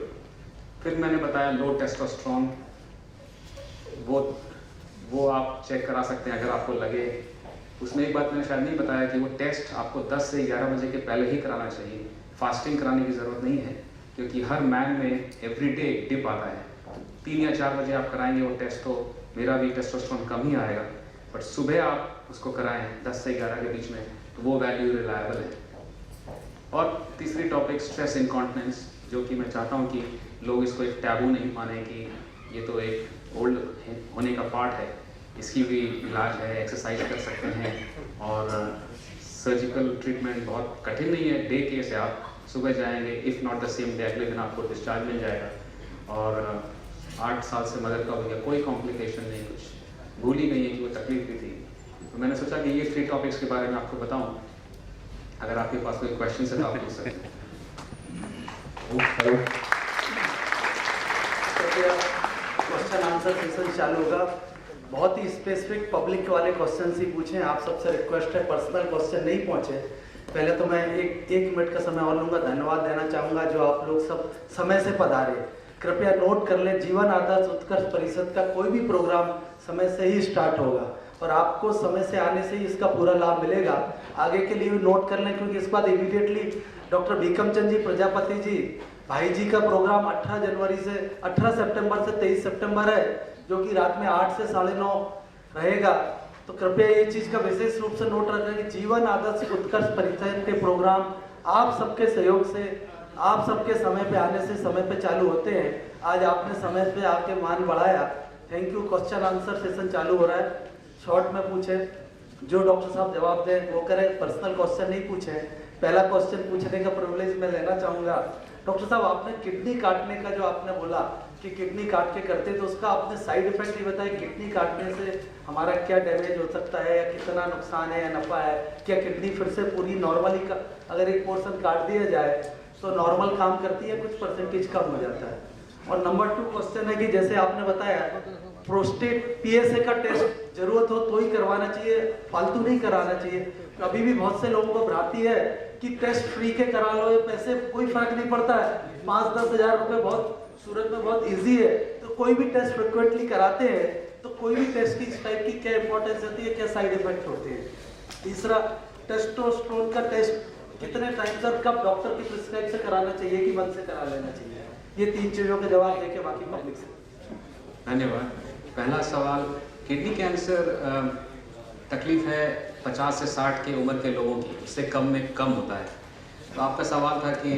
फिर मैंने बताया लो टेस्टोस्टेरोन, वो आप चेक करा सकते हैं अगर आपको लगे। उसमें एक बात मैंने शायद नहीं बताया कि वो टेस्ट आपको 10 से 11 बजे के पहले ही कराना चाहिए, फास्टिंग कराने की ज़रूरत नहीं है, क्योंकि हर मैन में एवरीडे एक डिप आता है। 3 या 4 बजे आप कराएंगे वो टेस्ट तो मेरा भी टेस्टोस्टेरोन कम ही आएगा, बट सुबह आप उसको कराएं 10 से 11 के बीच में, तो वो वैल्यू रिलायबल है। और तीसरी टॉपिक स्ट्रेस इनकॉन्टिनेंस, जो कि मैं चाहता हूँ कि लोग इसको एक टैबू नहीं माने कि ये तो एक ओल्ड होने का पार्ट है। इसकी भी इलाज है, एक्सरसाइज कर सकते हैं, और सर्जिकल ट्रीटमेंट बहुत कठिन नहीं है। डे केस है, आप सुबह जाएंगे, if not the same day, अगले दिन आपको डिस्चार्ज मिल जाएगा। और 8 साल से मदर का हो गया, कोई कॉम्प्लिकेशन नहीं, कुछ भूल ही गई है कि वो तकलीफ भी थी। तो मैंने सोचा कि ये 3 टॉपिक्स के बारे में आपको बताऊँ। अगर आपके पास कोई क्वेश्चन है तो आप पूछ सकते हैं। क्वेश्चन आंसर सेशन चालू होगा। बहुत ही स्पेसिफिक पब्लिक वाले क्वेश्चन ही पूछें। आप सबसे रिक्वेस्ट है, पर्सनल क्वेश्चन नहीं पहुंचे। पहले तो मैं एक मिनट का समय और लूँगा। धन्यवाद देना चाहूँगा जो आप लोग सब समय से पधारे। कृपया नोट कर लें, जीवन आदर्श उत्कर्ष परिषद का कोई भी प्रोग्राम समय से ही स्टार्ट होगा और आपको समय से आने से ही इसका पूरा लाभ मिलेगा। आगे के लिए भी नोट कर लें, क्योंकि इस बाद इमीडिएटली डॉक्टर भीकम चंद जी प्रजापति जी भाई जी का प्रोग्राम 18 सितंबर से 23 सितंबर है, जो कि रात में 8 से 9:30 रहेगा। तो कृपया ये चीज़ का विशेष रूप से नोट रखें कि जीवन आदर्श उत्कर्ष परिषद के प्रोग्राम आप सबके सहयोग से, आप सबके समय पे आने से समय पे चालू होते हैं। आज आपने समय पे आके मान बढ़ाया, thank you. Question answer session चालू हो रहा है। शॉर्ट में पूछे, जो डॉक्टर साहब जवाब दें वो करें, पर्सनल क्वेश्चन नहीं पूछे। पहला क्वेश्चन पूछने का प्रिविलेज मैं लेना चाहूँगा। डॉक्टर साहब, आपने किडनी काटने का जो आपने बोला कि किडनी काट के करते, तो उसका आपने साइड इफेक्ट ही बताया। किडनी काटने से हमारा क्या डैमेज हो सकता है, या कितना नुकसान है या नफा है? क्या किडनी फिर से पूरी नॉर्मली का अगर एक पोर्शन काट दिया जाए तो नॉर्मल काम करती है, कुछ परसेंटेज कम हो जाता है? और नंबर 2 क्वेश्चन है कि जैसे आपने बताया प्रोस्टेट PSA का टेस्ट जरूरत हो तो ही करवाना चाहिए, फालतू नहीं कराना चाहिए। अभी भी बहुत से लोगों को भ्रांति है कि टेस्ट फ्री के करा लो, ये पैसे कोई फर्क नहीं पड़ता है, 5-10 हज़ार रुपए बहुत सूरत में बहुत इजी है। तो कोई भी टेस्ट फ्रिक्वेंटली कराते हैं तो कोई भी टेस्ट की इस टाइप की क्या इंपॉर्टेंस होती है, क्या साइड इफेक्ट होते हैं? तीसरा, टेस्टोस्टेरोन का टेस्ट कितने टाइम तक कब डॉक्टर की प्रिस्क्राइब से कराना चाहिए कि मन से करा लेना चाहिए? ये 3 चीजों के जवाब देके बाकी पब्लिक से। धन्यवाद। पहला सवाल, किडनी कैंसर तकलीफ है 50 से 60 की उम्र के लोगों की, इससे कम में कम होता है। तो आपका सवाल था कि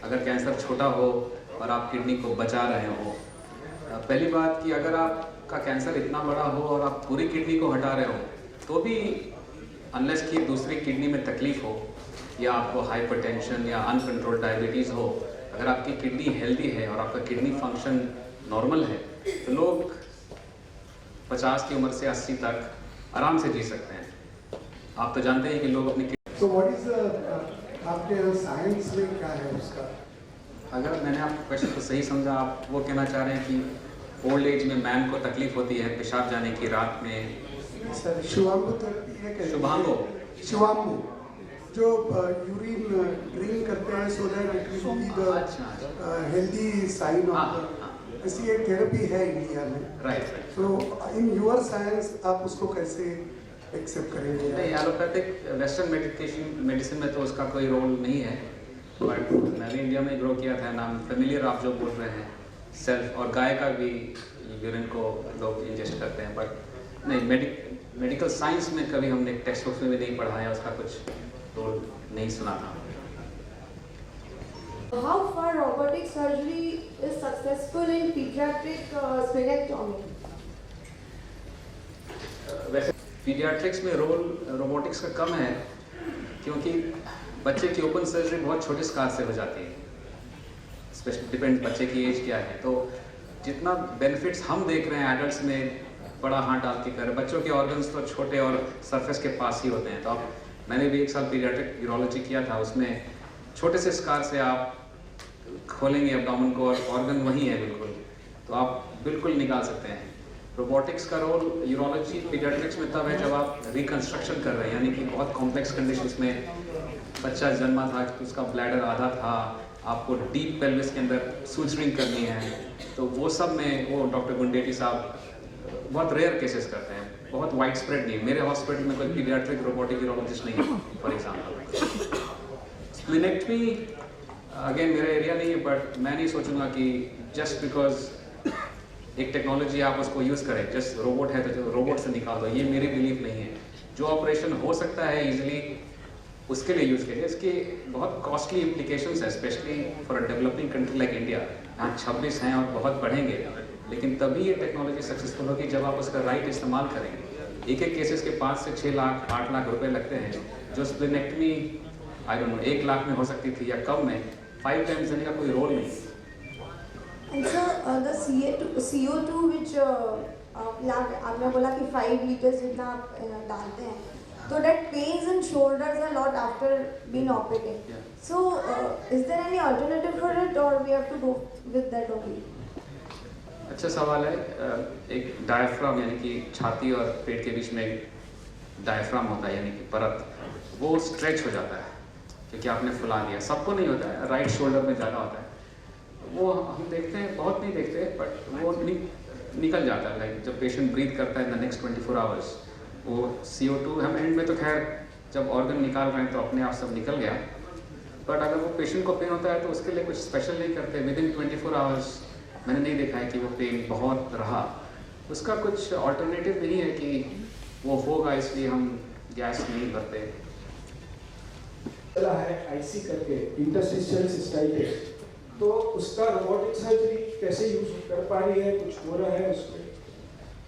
अगर कैंसर छोटा हो और आप किडनी को बचा रहे हो। पहली बात कि अगर आपका कैंसर इतना बड़ा हो और आप पूरी किडनी को हटा रहे हो तो भी अनलेस कि दूसरी किडनी में तकलीफ हो या आपको हाइपरटेंशन या अनकंट्रोल्ड डायबिटीज़ हो, अगर आपकी किडनी हेल्दी है और आपका किडनी फंक्शन नॉर्मल है तो लोग 50 की उम्र से 80 तक आराम से जी सकते हैं। आप तो जानते हैं कि लोग अपनी तो व्हाट इज आपके साइंस में क्या है उसका? अगर मैंने आपके क्वेश्चन को सही समझा, आप वो कहना चाह रहे हैं कि ओल्ड एज में मैन को तकलीफ होती है पेशाब जाने की रात में। सर शुभांगु थेरेपी है क्या? शुभांगु जो यूरिन ड्रिंक करते हैं so that it will be the healthy sign of ऐसी एक थेरेपी है इंडिया में। Right. So in your science आप उसको कैसे एक्सेप्ट करेंगे? नहीं, एलोपैथिक वेस्टर्न मेडिसिन में तो उसका कोई रोल नहीं है, बट मैंने इंडिया में ग्रो किया था। नाम फेमिलियर आप जो बोल रहे हैं सेल्फ, और गाय का भी यूरिन को लोग इंजेस्ट करते हैं, बट नहीं, मेडिकल साइंस में कभी हमने टेक्स्ट बुक्स में भी नहीं पढ़ा है, उसका कुछ रोल नहीं सुना था। How far robotic surgery is successful in pediatric splenectomy? वैसे पीडियाट्रिक्स में रोल रोबोटिक्स का कम है, क्योंकि बच्चे की ओपन सर्जरी बहुत छोटे स्कार से हो जाती है, स्पेशली डिपेंड बच्चे की एज क्या है। तो जितना बेनिफिट्स हम देख रहे हैं एडल्ट्स में बड़ा हाथ डाल के कर, बच्चों के ऑर्गन्स तो छोटे और सरफेस के पास ही होते हैं। तो आप, मैंने भी 1 साल पीडियाट्रिक यूरोलॉजी किया था, उसमें छोटे से स्कार से आप खोलेंगे एब्डोमेन को और ऑर्गन वही है बिल्कुल, तो आप बिल्कुल निकाल सकते हैं। रोबोटिक्स का रोल यूरोलॉजी पीडियाट्रिक्स में तब है जब आप रिकंस्ट्रक्शन कर रहे हैं, यानी कि बहुत कॉम्प्लेक्स कंडीशंस में बच्चा जन्मा था, उसका ब्लैडर आधा था, आपको डीप पेल्विस के अंदर सूचरिंग करनी है, तो वो सब में वो डॉक्टर गुंडेटी साहब बहुत रेयर केसेस करते हैं, बहुत वाइड स्प्रेड नहीं। मेरे हॉस्पिटल में कोई पीडियाट्रिक रोबोटिक यूरोलॉजिस्ट नहीं है फॉर एग्जाम्पल। स्प्लेनेक्टमी अगेन मेरा एरिया नहीं है, बट मैं नहीं सोचूंगा कि जस्ट बिकॉज एक टेक्नोलॉजी आप उसको यूज़ करें, जस्ट रोबोट है तो जो रोबोट से निकाल दो, ये मेरी बिलीफ नहीं है। जो ऑपरेशन हो सकता है इजीली उसके लिए यूज़ करिए। इसके बहुत कॉस्टली इम्प्लीकेशंस है, specially for a developing country like India. यहाँ 26 हैं और बहुत बढ़ेंगे, लेकिन तभी ये टेक्नोलॉजी सक्सेसफुल होगी जब आप उसका राइट इस्तेमाल करेंगे। एक केसेस के 5 से 6 लाख 8 लाख रुपए लगते हैं, जो splenectomy I don't know 1 lakh में हो सकती थी या कम में, 5 टाइम्स देने का कोई रोल नहीं। And sir, the CO2 which आपने बोला कि 5 liters जितना आप डालते हैं, so that pains in shoulders a lot after being operated. Yeah. So is there any alternative for it or we have to go with that only? अच्छा सवाल है। एक डायफ्राम यानी कि छाती और पेट के बीच में एक डायफ्राम होता है, यानी कि परत, वो स्ट्रेच हो जाता है क्योंकि आपने फुला दिया। सबको नहीं होता है, राइट शोल्डर में ज़्यादा होता है, वो हम देखते हैं, बहुत नहीं देखते, बट वो निकल जाता है। लाइक जब पेशेंट ब्रीथ करता है इन द नेक्स्ट 24 आवर्स, वो CO2 हम एंड में तो खैर जब ऑर्गन निकाल रहे हैं तो अपने आप सब निकल गया, बट अगर वो पेशेंट को पेन होता है तो उसके लिए कुछ स्पेशल नहीं करते। विद इन 24 आवर्स मैंने नहीं देखा है कि वो पेन बहुत रहा। उसका कुछ ऑल्टरनेटिव नहीं है कि वो होगा, इसलिए हम गैस नहीं भरते। चला है IC करके इंटरस्टिशियल सिस्टाइटिस, तो उसका रोबोटिक सर्जरी कैसे यूज कर पा रही है, कुछ हो रहा है उसमें?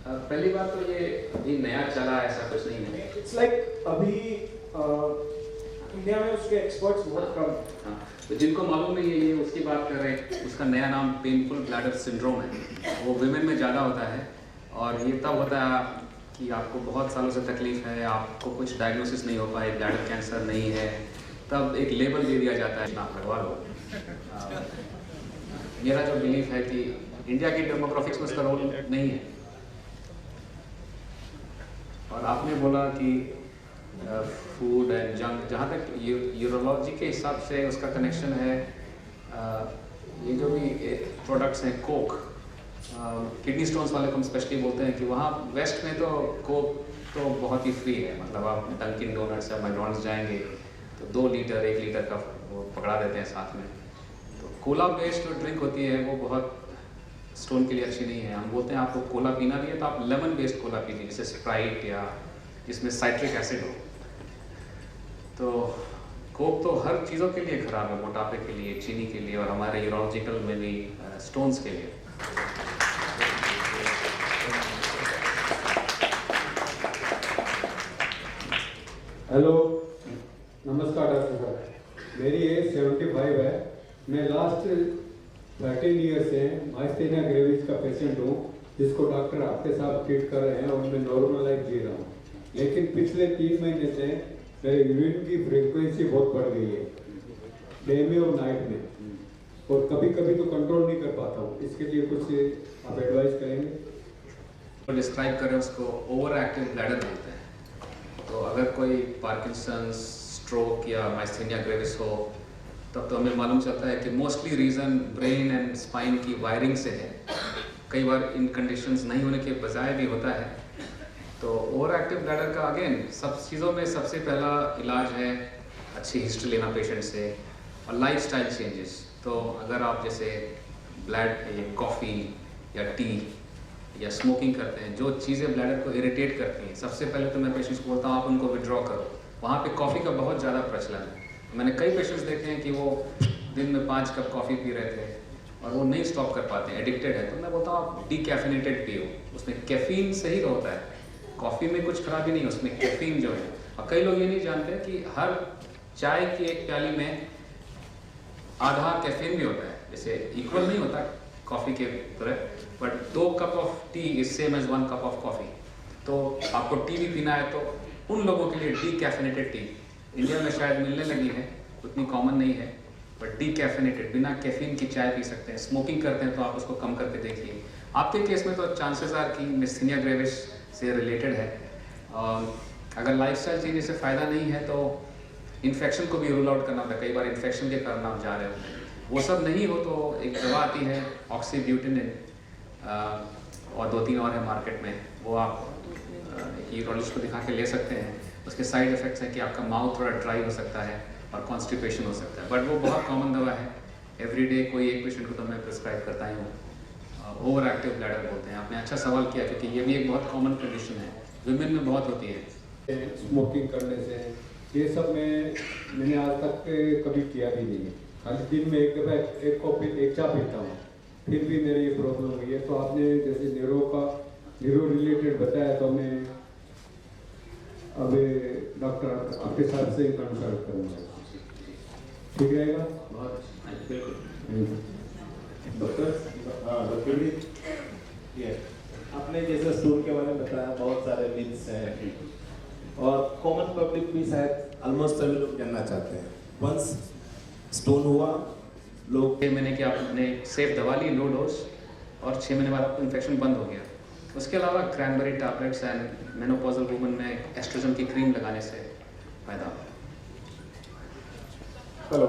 पहली बात तो ये अभी नया चला, ऐसा कुछ नहीं है। इट्स लाइक अभी इंडिया में उसके एक्सपर्ट्स बहुत कम हैं। हाँ, तो जिनको मालूम नहीं है ये उसकी बात कर रहे हैं। उसका नया नाम पेनफुल ब्लैडर सिंड्रोम है, वो विमेन में ज़्यादा होता है, और ये तब होता है कि आपको बहुत सालों से तकलीफ है, आपको कुछ डायग्नोसिस नहीं हो पाए, ब्लैडर कैंसर नहीं है, तब एक लेबल दे दिया जाता है, आप लगवा लो। मेरा जो बिलीफ है कि इंडिया की डेमोग्राफिक्स में उसका रोल नहीं है। और आपने बोला कि फूड एंड जंक, जहाँ तक यूरोलॉजी के हिसाब से उसका कनेक्शन है, ये जो भी प्रोडक्ट्स हैं, कोक, किडनी स्टोन्स वाले को हम स्पेशली बोलते हैं कि वहाँ वेस्ट में तो कोक तो बहुत ही फ्री है। मतलब आप डंकिन डोनट्स या मैकडॉनल्ड्स जाएंगे तो 2 लीटर 1 लीटर का वो पकड़ा देते हैं साथ में। तो कोला बेस्ड जो ड्रिंक होती है वो बहुत स्टोन के लिए अच्छी नहीं है। हम बोलते हैं आपको कोला पीना भी है तो आप लेमन बेस्ड कोला पीजिए, जैसे स्प्राइट या जिसमें साइट्रिक एसिड हो। तो कोक तो हर चीज़ों के लिए खराब है, मोटापे के लिए, चीनी के लिए और हमारे यूरोलॉजिकल में भी स्टोन्स के लिए। हेलो, नमस्कार डॉक्टर साहब। मेरी एज 75 है। मैं लास्ट 13 ईयर से माइस्थेनिया ग्रेविस का पेशेंट हूँ, जिसको डॉक्टर आपके साथ ट्रीट कर रहे हैं और मैं नॉर्मल लाइफ जी रहा हूँ। लेकिन पिछले 3 महीने से मेरे यूरिन की फ्रीक्वेंसी बहुत बढ़ गई है, डे में और नाइट में, और कभी कभी तो कंट्रोल नहीं कर पाता हूँ। इसके लिए कुछ आप एडवाइस करेंगे? तो डिस्क्राइब करें उसको ओवर एक्टिव ब्लैडर बोलते हैं। तो अगर कोई पार्किंसंस, स्ट्रोक या माइस्थेनिया ग्रेविस हो तब तो हमें मालूम चलता है कि mostly reason brain and spine की वायरिंग से है। कई बार इन कंडीशंस नहीं होने के बजाय भी होता है। तो ओवर एक्टिव ब्लैडर का अगेन सब चीज़ों में सबसे पहला इलाज है अच्छी हिस्ट्री लेना पेशेंट से और लाइफस्टाइल चेंजेस। तो अगर आप जैसे कॉफ़ी या टी या स्मोकिंग करते हैं, जो चीज़ें ब्लैडर को इरिटेट करती हैं, सबसे पहले तो मैं पेशेंट्स को बोलता हूँ आप उनको विड्रॉ करो। वहाँ पे कॉफ़ी का बहुत ज़्यादा प्रचलन है। मैंने कई पेशेंट्स देखे हैं कि वो दिन में 5 कप कॉफ़ी पी रहे थे और वो नहीं स्टॉप कर पाते हैं, एडिक्टेड है। तो मैं बोलता हूँ आप डीकैफिनेटेड पियो, उसमें कैफीन सही होता है। कॉफ़ी में कुछ खराबी नहीं है, उसमें कैफीन जो है। और कई लोग ये नहीं जानते कि हर चाय की एक प्याली में आधा कैफीन भी होता है, जैसे इक्वल नहीं होता कॉफ़ी के तरह, but 2 cup of tea is same as 1 cup of coffee. तो आपको टी भी पीना है तो उन लोगों के लिए डीकैफिनेटेड टी इंडिया में शायद मिलने लगी है, उतनी कॉमन नहीं है, बट डीकैफिनेटेड बिना कैफीन की चाय पी सकते हैं। स्मोकिंग करते हैं तो आप उसको कम करके देखिए। आपके केस में तो चांसेस आर कि माइस्थेनिया ग्रेविस से रिलेटेड है। अगर लाइफस्टाइल चेंज से फ़ायदा नहीं है तो इन्फेक्शन को भी रूल आउट करना होता है। कई बार इन्फेक्शन के कारण आप जा रहे हो, वो सब नहीं हो तो एक दवा आती है ऑक्सीब्यूटिनिन, और 2-3 और है मार्केट में, वो आप यूरोलॉजिस्ट को दिखा के ले सकते हैं। उसके साइड इफ़ेक्ट्स हैं कि आपका माउथ थोड़ा ड्राई हो सकता है और कॉन्स्टिपेशन हो सकता है, बट वो बहुत कॉमन दवा है। एवरीडे कोई एक पेशेंट को तो मैं प्रिस्क्राइब करता ही हूँ। ओवर एक्टिव ब्लैडर बोलते हैं। आपने अच्छा सवाल किया क्योंकि ये भी एक बहुत कॉमन कंडीशन है, विमेन में बहुत होती है। स्मोकिंग करने से ये सब मैंने आज तक कभी किया भी नहीं है। खाली दिन में एक दफ़ा एक कॉफी एक चाय पीता हूँ, फिर भी मेरी ये प्रॉब्लम हुई है। तो आपने जैसे न्यूरो रिलेटेड बताया तो मैं अब डॉक्टर आपके साथ से कंसल्ट करूँगा, ठीक रहेगा? बिल्कुल। डॉक्टर जी, आपने जैसे स्टोन के बारे में बताया, बहुत सारे मिथ्स हैं और कॉमन पब्लिक भी शायद ऑलमोस्ट सभी लोग जानना चाहते हैं। वंस स्टोन हुआ, लोग 6 महीने की आपने सेफ दवा ली, लो डोज, और 6 महीने बाद आपको इन्फेक्शन बंद हो गया। उसके अलावा cranberry tablets and menopausal woman में एस्ट्रोजन की क्रीम लगाने से फायदा होता है। हेलो,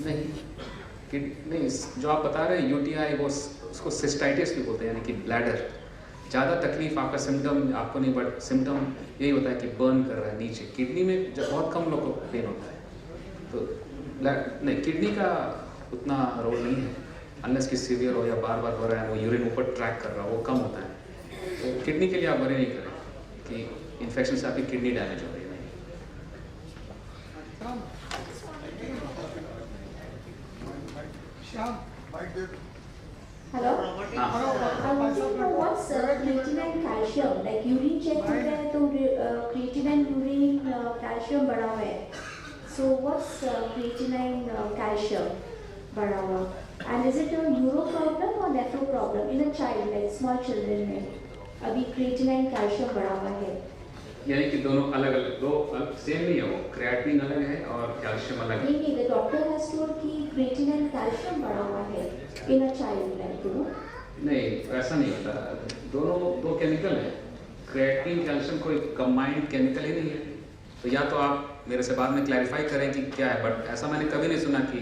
नहीं, जो आप बता रहे हैं यूटीआई, वो उसको सिस्टाइटिस भी बोलते हैं, यानी कि ब्लैडर। ज़्यादा तकलीफ आपका सिम्टम आपको नहीं, बट सिम्टम यही होता है कि बर्न कर रहा है नीचे। किडनी में जब बहुत कम लोगों को पेन होता है, तो नहीं, किडनी का उतना रोल नहीं है, अनलेस कि सीवियर हो या बार बार हो रहा है, वो यूरिन ऊपर ट्रैक कर रहा है, वो कम होता है। तो किडनी के लिए आप वरी नहीं करें कि इन्फेक्शन से आपकी किडनी डैमेज हो रही है। Hello? I want to know what's creatine and calcium. Like urine check करते हैं तो creatine and urine calcium बढ़ा हुआ है. So what's creatine and calcium बढ़ा हुआ? And is it a neuro problem or nephro problem in a child, like small children में? अभी creatine and calcium बढ़ा हुआ है. यानी कि दोनों अलग अलग, दो सेम नहीं है, वो क्रिएटिनिन अलग है और कैल्शियम अलग है। नहीं, the doctor has told कि creatine and calcium बढ़ा हुआ है in a child, like you know. नहीं, ऐसा नहीं होता, दोनों दो केमिकल हैं। क्रिएटिनिन कैल्शियम कोई कंबाइंड केमिकल ही नहीं है। तो या तो आप मेरे से बाद में क्लैरिफाई करें कि क्या है, बट ऐसा मैंने कभी नहीं सुना कि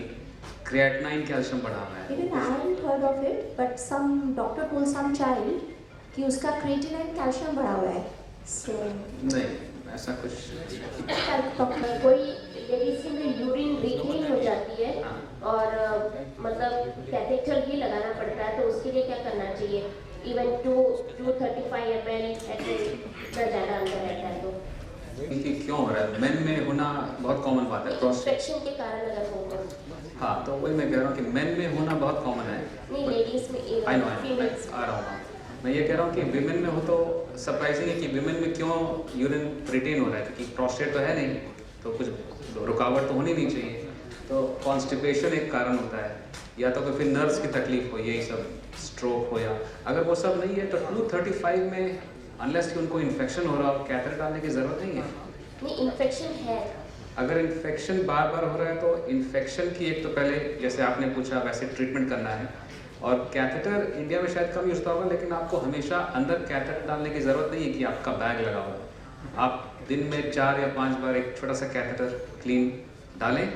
क्रिएटिनिन कैल्शियम बढ़ा हुआ है। Even I haven't heard of it, but some doctor told some child कि उसका creatine and calcium बढ़ा हुआ है. So नहीं, ऐसा कुछ कोई लेडीज में यूरिन वीकनिंग हो जाती है और मतलब कैथेटर ही लगाना पड़ता है, तो उसके लिए क्या करना चाहिए? इवन 235 ml इतना ज़्यादा अंदर रहता है तो कि क्यों हो रहा है? मेन में होना बहुत कॉमन बात है, इन्फेक्शन के कारण अगर हो तो हाँ, तो वही मैं कह रहा हूँ कि मेन में होना बहुत कॉमन है। नहीं, लेडीज में आई नो फीमेल्स आ रहा हूँ मैं ये कह रहा हूँ कि विमेन में हो तो सरप्राइजिंग है कि विमेन में क्यों यूरिन रिटेन हो रहा है, क्योंकि प्रोस्टेट तो है नहीं, तो कुछ रुकावट तो होनी नहीं चाहिए। तो कॉन्स्टिपेशन एक कारण होता है, या तो फिर नर्व्स की तकलीफ हो, यही सब स्ट्रोक हो, या अगर वो सब नहीं है तो 235 में अनलेस कि उनको इन्फेक्शन हो रहा हो कैथेटर डालने की ज़रूरत नहीं है। नहीं, इन्फेक्शन है। अगर इन्फेक्शन बार बार हो रहा है तो इन्फेक्शन की एक तो पहले जैसे आपने पूछा वैसे ट्रीटमेंट करना है, और कैथेटर इंडिया में शायद कम यूज़ होगा, लेकिन आपको हमेशा अंदर कैथेटर डालने की ज़रूरत नहीं है कि आपका बैग लगा हुआ है। आप दिन में 4 या 5 बार एक छोटा सा कैथेटर क्लीन डालें,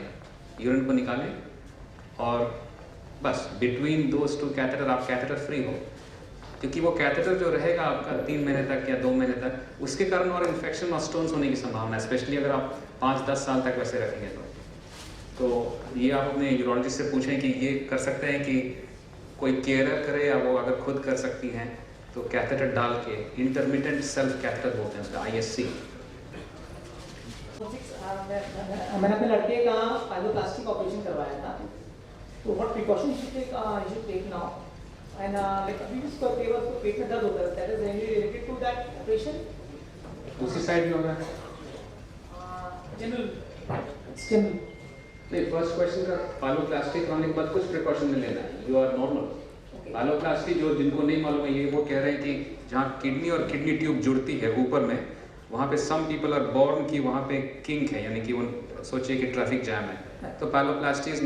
यूरिन को निकालें, और बस बिटवीन दोज 2 कैथेटर आप कैथेटर फ्री हो, क्योंकि वो कैथेटर जो रहेगा आपका 3 महीने तक या 2 महीने तक, उसके कारण और इन्फेक्शन और स्टोन्स होने की संभावना है, स्पेशली अगर आप 5-10 साल तक वैसे रखेंगे तो ये आप अपने यूरोलॉजिस्ट से पूछें कि ये कर सकते हैं कि कोई केयरर करे, या वो अगर खुद कर सकती हैं तो कैथेटर डाल के, इंटरमिटेंट सेल्फ कैथेटर बोलते हैं उसका, ISC। मैंने अपने लड़के का फाइब्रोप्लास्टिक ऑपरेशन करवाया था, तो what precaution you should take now, and like अभी उसको पेट में दर्द होता है, that is related to that operation. दूसरी साइड में हो रहा है जनरल नहीं, फर्स्ट क्वेश्चन का फाइब्रोप्लास्टिक होने के बाद कुछ प्रिकॉशन नहीं लेना है, यू आर नॉर्मल। फाइब्रोप्लास्टी जो जिनको नहीं मालूम है, ये वो कह रहे हैं कि जहाँ किडनी और किडनी ट्यूब जुड़ती है ऊपर में, वहाँ पे सम पीपल आर बॉर्न की वहाँ पे किंक है, यानी कि वो सोचिए कि ट्रैफिक जैम है, तो फाइब्रोप्लास्टी